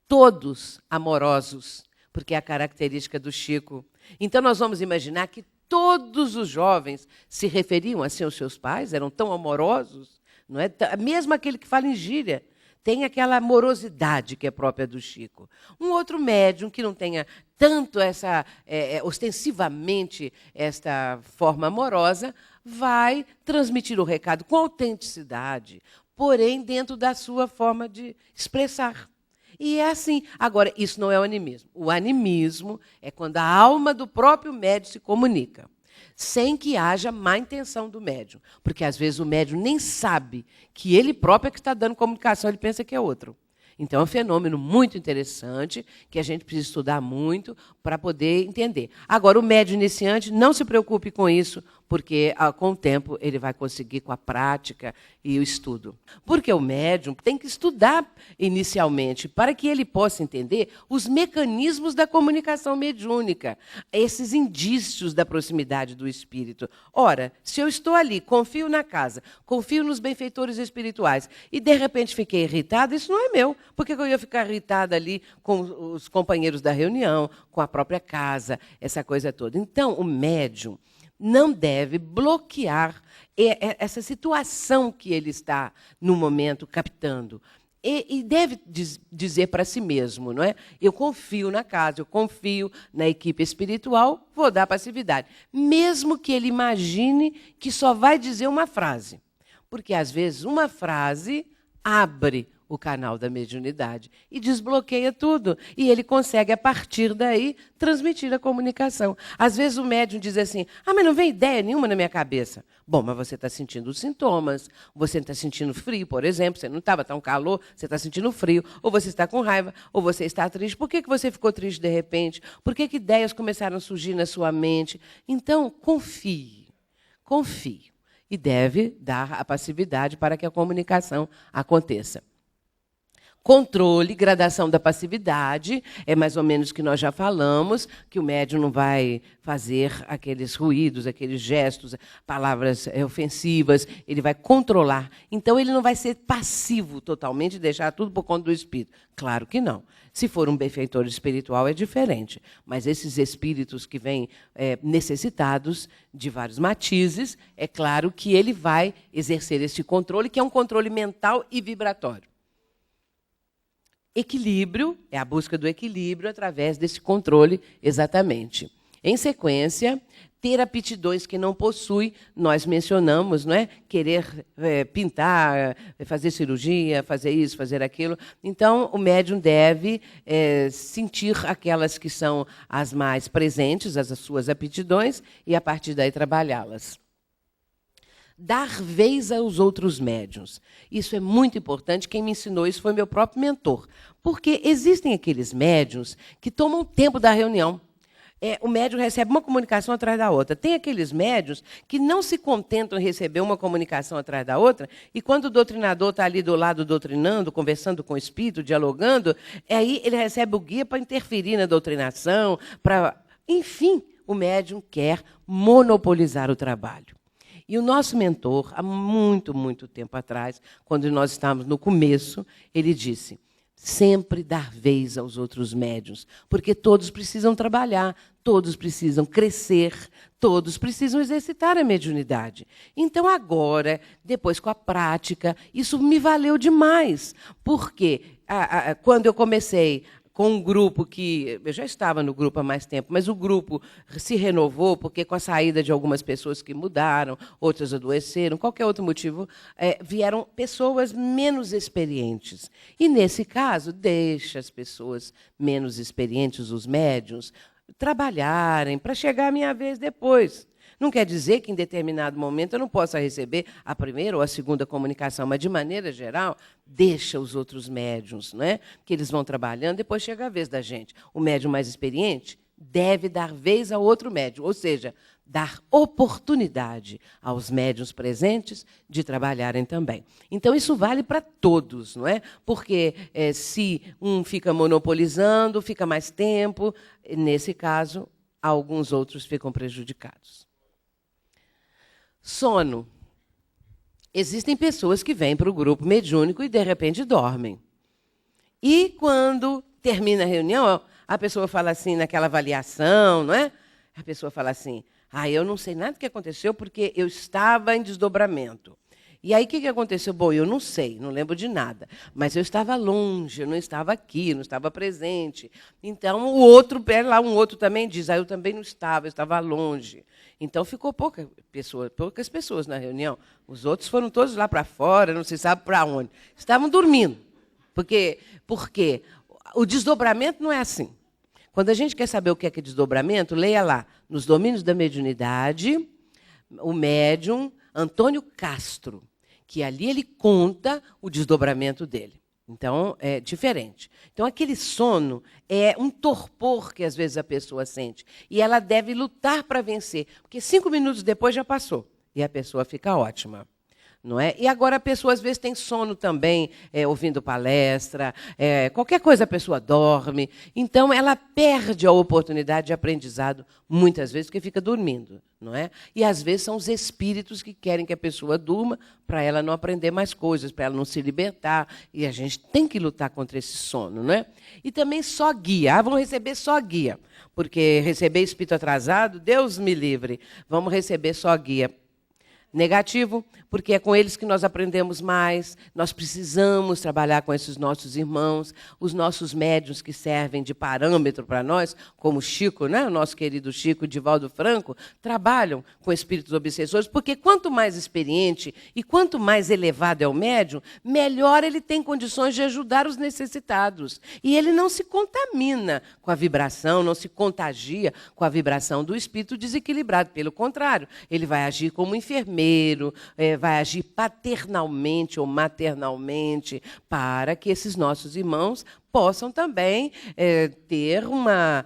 Todos amorosos, porque é a característica do Chico. Então, nós vamos imaginar que todos os jovens se referiam assim aos seus pais, eram tão amorosos, não é? Mesmo aquele que fala em gíria. tem aquela morosidade que é própria do Chico. Um outro médium que não tenha tanto ostensivamente esta forma amorosa, vai transmitir o recado com autenticidade, porém dentro da sua forma de expressar. E é assim. Agora, isso não é o animismo. O animismo é quando a alma do próprio médium se comunica, sem que haja má intenção do médium. Porque, às vezes, o médium nem sabe que ele próprio é que está dando comunicação, ele pensa que é outro. Então, é um fenômeno muito interessante, que a gente precisa estudar muito para poder entender. Agora, o médium iniciante, não se preocupe com isso, porque, com o tempo, ele vai conseguir com a prática e o estudo. Porque o médium tem que estudar inicialmente, para que ele possa entender os mecanismos da comunicação mediúnica, esses indícios da proximidade do espírito. Ora, se eu estou ali, confio na casa, confio nos benfeitores espirituais, e, de repente, fiquei irritada, isso não é meu. Por que eu ia ficar irritada ali com os companheiros da reunião, com a própria casa, essa coisa toda? Então, o médium não deve bloquear essa situação que ele está, no momento, captando. E deve dizer para si mesmo, não é? Eu confio na casa, eu confio na equipe espiritual, vou dar passividade. Mesmo que ele imagine que só vai dizer uma frase. Porque, às vezes, uma frase abre o canal da mediunidade e desbloqueia tudo. E ele consegue, a partir daí, transmitir a comunicação. Às vezes o médium diz assim, mas não vem ideia nenhuma na minha cabeça. Bom, mas você está sentindo os sintomas, você está sentindo frio, por exemplo, você não estava tão calor, você está sentindo frio, ou você está com raiva, ou você está triste. Por que você ficou triste de repente? Por que ideias começaram a surgir na sua mente? Então, confie. E deve dar a passividade para que a comunicação aconteça. Controle, gradação da passividade, é mais ou menos o que nós já falamos, que o médium não vai fazer aqueles ruídos, aqueles gestos, palavras ofensivas, ele vai controlar. Então, ele não vai ser passivo totalmente, deixar tudo por conta do espírito. Claro que não. Se for um benfeitor espiritual, é diferente. Mas esses espíritos que vêm necessitados de vários matizes, é claro que ele vai exercer esse controle, que é um controle mental e vibratório. Equilíbrio, é a busca do equilíbrio através desse controle, exatamente. Em sequência, ter aptidões que não possui, nós mencionamos, não é? Querer pintar, fazer cirurgia, fazer isso, fazer aquilo. Então, o médium deve sentir aquelas que são as mais presentes, as suas aptidões, e, a partir daí, trabalhá-las. Dar vez aos outros médiuns. Isso é muito importante. Quem me ensinou isso foi meu próprio mentor. Porque existem aqueles médiuns que tomam tempo da reunião. O médium recebe uma comunicação atrás da outra. Tem aqueles médiuns que não se contentam em receber uma comunicação atrás da outra, e quando o doutrinador está ali do lado doutrinando, conversando com o espírito, dialogando, aí ele recebe o guia para interferir na doutrinação, enfim, o médium quer monopolizar o trabalho. E o nosso mentor, há muito, muito tempo atrás, quando nós estávamos no começo, ele disse, sempre dar vez aos outros médiuns, porque todos precisam trabalhar, todos precisam crescer, todos precisam exercitar a mediunidade. Então, agora, depois com a prática, isso me valeu demais, porque quando eu comecei com um grupo que... Eu já estava no grupo há mais tempo, mas o grupo se renovou, porque com a saída de algumas pessoas que mudaram, outras adoeceram, qualquer outro motivo, vieram pessoas menos experientes. E, nesse caso, deixa as pessoas menos experientes, os médiuns, trabalharem para chegar a minha vez depois. Não quer dizer que, em determinado momento, eu não possa receber a primeira ou a segunda comunicação, mas, de maneira geral, deixa os outros médiuns, não é? Que eles vão trabalhando, depois chega a vez da gente. O médium mais experiente deve dar vez ao outro médium, ou seja, dar oportunidade aos médiuns presentes de trabalharem também. Então, isso vale para todos, não é? Porque se um fica monopolizando, fica mais tempo, nesse caso, alguns outros ficam prejudicados. Sono. Existem pessoas que vêm para o grupo mediúnico e, de repente, dormem. E, quando termina a reunião, a pessoa fala assim, naquela avaliação, não é? A pessoa fala assim, eu não sei nada do que aconteceu porque eu estava em desdobramento. E aí, o que aconteceu? Bom, eu não sei, não lembro de nada. Mas eu estava longe, eu não estava aqui, não estava presente. Então, o outro, lá um outro também diz, eu também não estava, eu estava longe. Então, ficou poucas pessoas na reunião. Os outros foram todos lá para fora, não se sabe para onde. Estavam dormindo. Porque o desdobramento não é assim. Quando a gente quer saber o que é desdobramento, leia lá, nos Domínios da Mediunidade, o médium Antônio Castro, que ali ele conta o desdobramento dele. Então, é diferente. Então, aquele sono é um torpor que, às vezes, a pessoa sente. E ela deve lutar para vencer, porque 5 minutos depois já passou. E a pessoa fica ótima. Não é? E agora a pessoa, às vezes, tem sono também, ouvindo palestra, qualquer coisa a pessoa dorme. Então, ela perde a oportunidade de aprendizado, muitas vezes, porque fica dormindo. Não é? E, às vezes, são os espíritos que querem que a pessoa durma para ela não aprender mais coisas, para ela não se libertar. E a gente tem que lutar contra esse sono. Não é? E também só guia. Vão receber só guia, porque receber espírito atrasado, Deus me livre. Vamos receber só guia. Negativo, porque é com eles que nós aprendemos mais, nós precisamos trabalhar com esses nossos irmãos, os nossos médiuns que servem de parâmetro para nós, como Chico, né? O nosso querido Chico, Divaldo Franco, trabalham com espíritos obsessores, porque quanto mais experiente e quanto mais elevado é o médium, melhor ele tem condições de ajudar os necessitados. E ele não se contamina com a vibração, não se contagia com a vibração do espírito desequilibrado. Pelo contrário, ele vai agir como enfermeiro, vai agir paternalmente ou maternalmente para que esses nossos irmãos possam também ter uma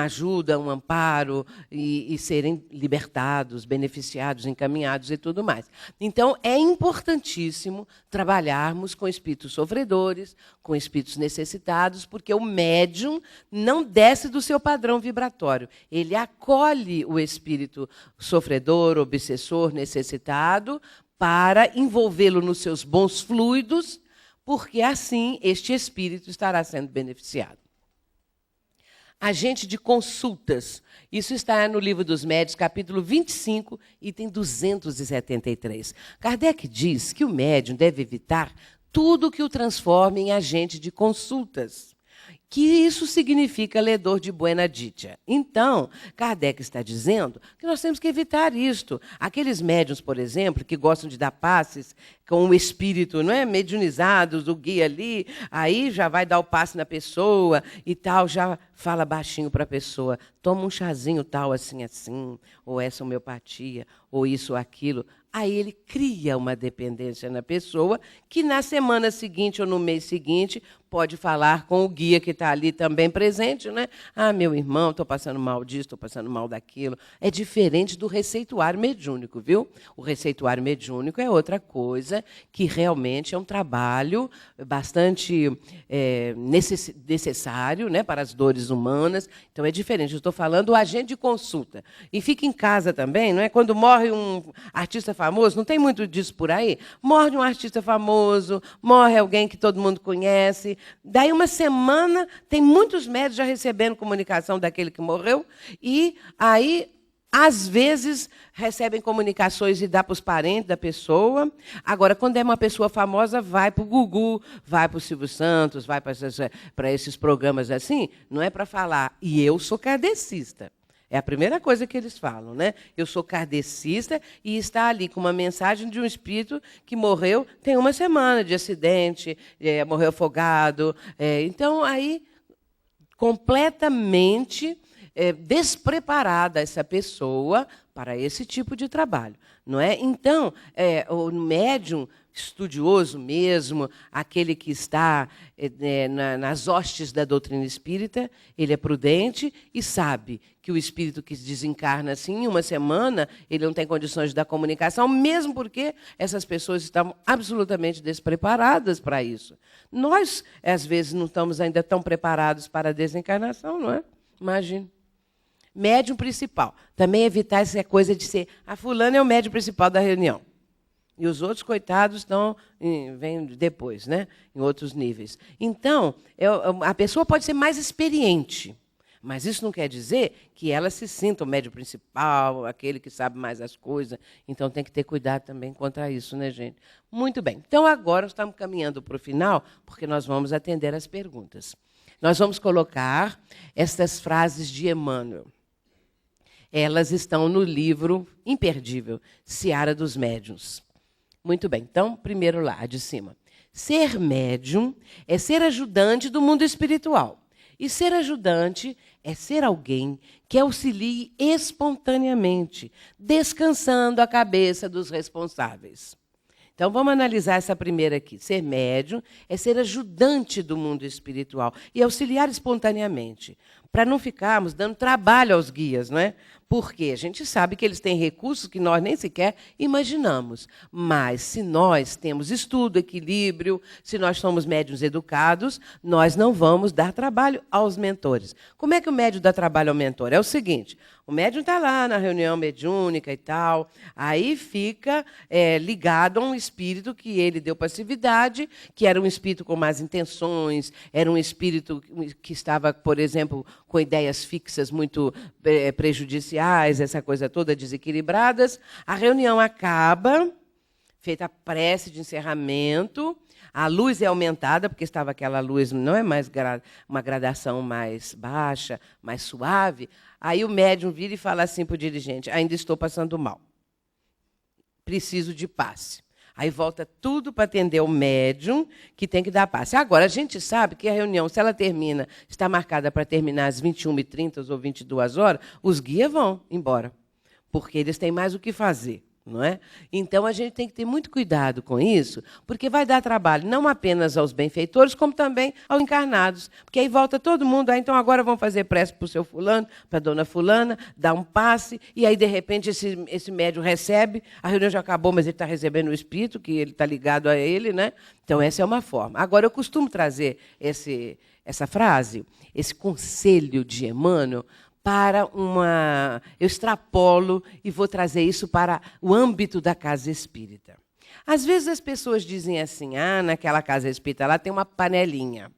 ajuda, um amparo e serem libertados, beneficiados, encaminhados e tudo mais. Então, é importantíssimo trabalharmos com espíritos sofredores, com espíritos necessitados, porque o médium não desce do seu padrão vibratório. Ele acolhe o espírito sofredor, obsessor, necessitado, para envolvê-lo nos seus bons fluidos, porque assim este espírito estará sendo beneficiado. Agente de consultas. Isso está no Livro dos Médiuns, capítulo 25, item 273. Kardec diz que o médium deve evitar tudo que o transforme em agente de consultas, que isso significa ledor de buena dicha. Então, Kardec está dizendo que nós temos que evitar isto. Aqueles médiuns, por exemplo, que gostam de dar passes com o espírito, não é, mediunizados, o guia ali, aí já vai dar o passe na pessoa e tal, já fala baixinho para a pessoa, toma um chazinho tal, assim, assim, ou essa homeopatia, ou isso ou aquilo. Aí ele cria uma dependência na pessoa que na semana seguinte ou no mês seguinte pode falar com o guia que está ali também presente, né? Ah, meu irmão, estou passando mal disso, estou passando mal daquilo. É diferente do receituário mediúnico, viu? O receituário mediúnico é outra coisa que realmente é um trabalho bastante necessário, né, para as dores humanas. Então, é diferente. Eu estou falando do agente de consulta. E fica em casa também, não é? Quando morre um artista famoso, não tem muito disso por aí? Morre um artista famoso, morre alguém que todo mundo conhece. Daí, uma semana, tem muitos médicos já recebendo comunicação daquele que morreu, e aí, às vezes, recebem comunicações e dá para os parentes da pessoa. Agora, quando é uma pessoa famosa, vai para o Gugu, vai para o Silvio Santos, vai para esses programas assim, não é para falar, e eu sou kardecista. É a primeira coisa que eles falam, né? Eu sou kardecista e está ali com uma mensagem de um espírito que morreu tem uma semana de acidente, morreu afogado. Então, aí, completamente despreparada essa pessoa para esse tipo de trabalho, não é? Então, o médium estudioso mesmo, aquele que está nas hostes da doutrina espírita, ele é prudente e sabe que o espírito que desencarna assim, em uma semana, ele não tem condições de dar comunicação, mesmo porque essas pessoas estão absolutamente despreparadas para isso. Nós, às vezes, não estamos ainda tão preparados para a desencarnação, não é? Imagina. Médium principal. Também evitar essa coisa de ser a fulana é o médium principal da reunião. E os outros, coitados, vêm depois, né? Em outros níveis. Então, a pessoa pode ser mais experiente, Mas isso não quer dizer que ela se sinta o médium principal, aquele que sabe mais as coisas. Então tem que ter cuidado também contra isso, né, gente? Muito bem. Então agora nós estamos caminhando para o final, porque nós vamos atender as perguntas. Nós vamos colocar estas frases de Emmanuel. Elas estão no livro imperdível, Seara dos Médiuns. Muito bem. Então, primeiro lá, de cima. Ser médium é ser ajudante do mundo espiritual. E ser ajudante é ser alguém que auxilie espontaneamente, descansando a cabeça dos responsáveis. Então, vamos analisar essa primeira aqui. Ser médium é ser ajudante do mundo espiritual e auxiliar espontaneamente, para não ficarmos dando trabalho aos guias, não é? Porque a gente sabe que eles têm recursos que nós nem sequer imaginamos. Mas, se nós temos estudo, equilíbrio, se nós somos médiuns educados, nós não vamos dar trabalho aos mentores. Como é que o médium dá trabalho ao mentor? É o seguinte, o médium está lá na reunião mediúnica e tal, aí fica ligado a um espírito que ele deu passividade, que era um espírito com más intenções, era um espírito que estava, por exemplo, com ideias fixas muito prejudiciais, essa coisa toda, desequilibradas. A reunião acaba, feita a prece de encerramento, a luz é aumentada, porque estava aquela luz, não é mais uma gradação mais baixa, mais suave. Aí o médium vira e fala assim para o dirigente, ainda estou passando mal, preciso de passe. Aí volta tudo para atender o médium, que tem que dar passe. Agora, a gente sabe que a reunião, se ela termina, está marcada para terminar às 21h30 ou 22 horas, os guias vão embora, porque eles têm mais o que fazer. Não é? Então, a gente tem que ter muito cuidado com isso, porque vai dar trabalho não apenas aos benfeitores, como também aos encarnados. Porque aí volta todo mundo, então agora vamos fazer prece para o seu fulano, para a dona fulana, dá um passe, e aí, de repente, esse médium recebe, a reunião já acabou, mas ele está recebendo o espírito, que ele está ligado a ele, né? Então, essa é uma forma. Agora, eu costumo trazer essa frase, esse conselho de Emmanuel, para uma... Eu extrapolo e vou trazer isso para o âmbito da casa espírita. Às vezes as pessoas dizem assim, naquela casa espírita lá tem uma panelinha.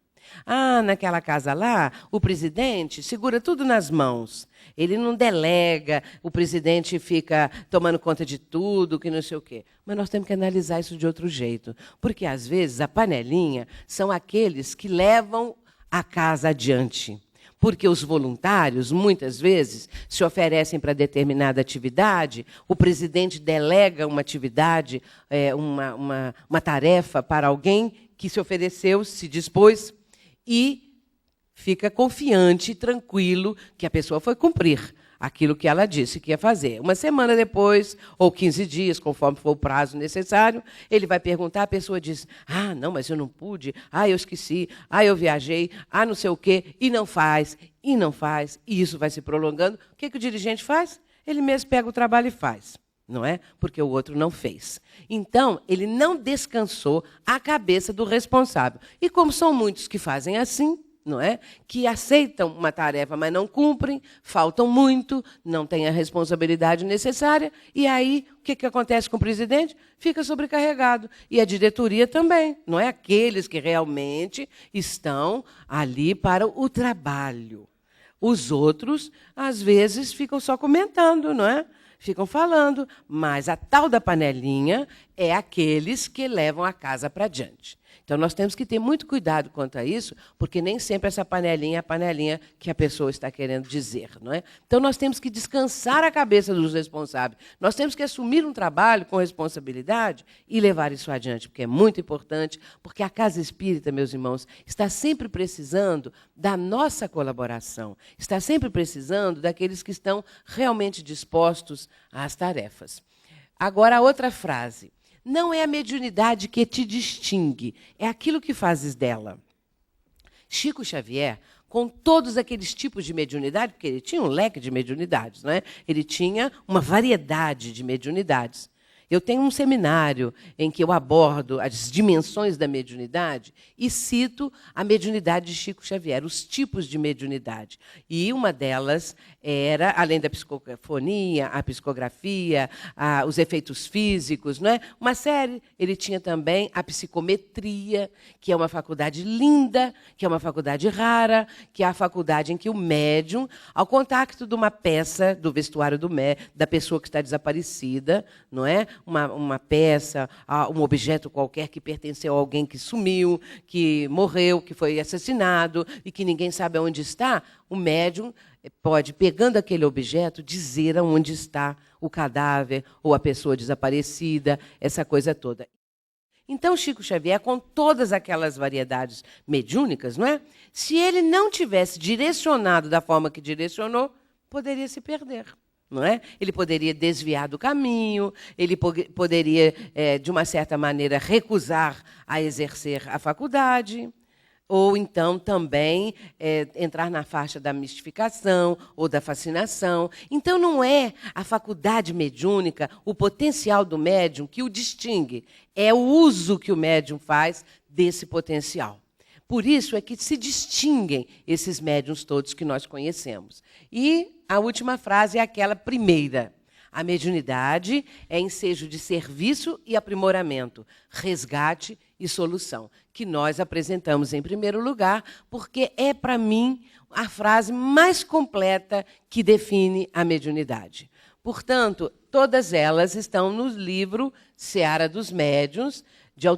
Naquela casa lá, o presidente segura tudo nas mãos. Ele não delega, o presidente fica tomando conta de tudo, que não sei o quê. Mas nós temos que analisar isso de outro jeito. Porque, às vezes, a panelinha são aqueles que levam a casa adiante. Porque os voluntários, muitas vezes, se oferecem para determinada atividade, o presidente delega uma atividade, uma tarefa para alguém que se ofereceu, se dispôs, e fica confiante e tranquilo que a pessoa foi cumprir aquilo que ela disse que ia fazer. Uma semana depois, ou 15 dias, conforme for o prazo necessário, ele vai perguntar, a pessoa diz, não, mas eu não pude, eu esqueci, eu viajei, não sei o quê, e não faz, e isso vai se prolongando. O que o dirigente faz? Ele mesmo pega o trabalho e faz, não é? Porque o outro não fez. Então, ele não descansou a cabeça do responsável. E como são muitos que fazem assim, não é? Que aceitam uma tarefa, mas não cumprem, faltam muito, não têm a responsabilidade necessária, e aí o que acontece com o presidente? Fica sobrecarregado. E a diretoria também, não é? Aqueles que realmente estão ali para o trabalho. Os outros, às vezes, ficam só comentando, não é? Ficam falando, mas a tal da panelinha é aqueles que levam a casa para diante. Então, nós temos que ter muito cuidado quanto a isso, porque nem sempre essa panelinha é a panelinha que a pessoa está querendo dizer, não é? Então, nós temos que descansar a cabeça dos responsáveis. Nós temos que assumir um trabalho com responsabilidade e levar isso adiante, porque é muito importante, porque a casa espírita, meus irmãos, está sempre precisando da nossa colaboração, está sempre precisando daqueles que estão realmente dispostos às tarefas. Agora, a outra frase. Não é a mediunidade que te distingue, é aquilo que fazes dela. Chico Xavier, com todos aqueles tipos de mediunidade, porque ele tinha um leque de mediunidades, né? Ele tinha uma variedade de mediunidades. Eu tenho um seminário em que eu abordo as dimensões da mediunidade e cito a mediunidade de Chico Xavier, os tipos de mediunidade. E uma delas era, além da psicofonia, a psicografia, os efeitos físicos, não é? Uma série. Ele tinha também a psicometria, que é uma faculdade linda, que é uma faculdade rara, que é a faculdade em que o médium, ao contato de uma peça do vestuário da pessoa que está desaparecida, não é? Uma peça, um objeto qualquer que pertenceu a alguém que sumiu, que morreu, que foi assassinado e que ninguém sabe onde está, o médium pode, pegando aquele objeto, dizer aonde está o cadáver ou a pessoa desaparecida, essa coisa toda. Então, Chico Xavier, com todas aquelas variedades mediúnicas, não é? Se ele não tivesse direcionado da forma que direcionou, poderia se perder. Não é? Ele poderia desviar do caminho, ele poderia, de uma certa maneira, recusar a exercer a faculdade, ou então também entrar na faixa da mistificação ou da fascinação. Então, não é a faculdade mediúnica, o potencial do médium que o distingue, é o uso que o médium faz desse potencial. Por isso é que se distinguem esses médiuns todos que nós conhecemos. E a última frase é aquela primeira. A mediunidade é ensejo de serviço e aprimoramento, resgate e solução, que nós apresentamos em primeiro lugar, porque é, para mim, a frase mais completa que define a mediunidade. Portanto, todas elas estão no livro Seara dos Médiuns, de